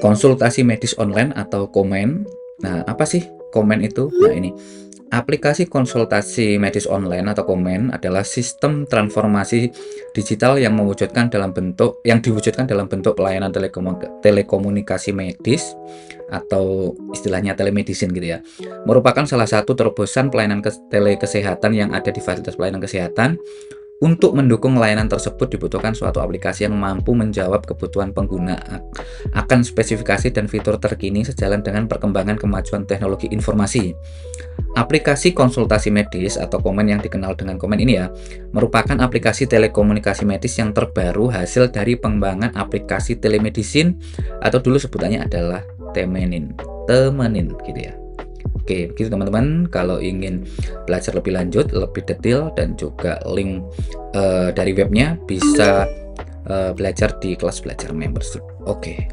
Konsultasi medis online atau KOMEN. Nah, apa sih KOMEN itu? Nah, ini aplikasi konsultasi medis online atau KOMEN adalah sistem transformasi digital yang diwujudkan dalam bentuk pelayanan telekomunikasi medis atau istilahnya telemedicine gitu ya. Merupakan salah satu terobosan pelayanan telekesehatan yang ada di fasilitas pelayanan kesehatan. Untuk mendukung layanan tersebut dibutuhkan suatu aplikasi yang mampu menjawab kebutuhan pengguna akan spesifikasi dan fitur terkini sejalan dengan perkembangan kemajuan teknologi informasi. Aplikasi konsultasi medis atau KOMEN yang dikenal dengan KOMEN ini ya, merupakan aplikasi telekomunikasi medis yang terbaru hasil dari pengembangan aplikasi telemedicine atau dulu sebutannya adalah temenin gitu ya. Oke, begitu teman-teman. Kalau ingin belajar lebih lanjut, lebih detail dan juga link dari webnya bisa belajar di kelas belajar membership. Oke.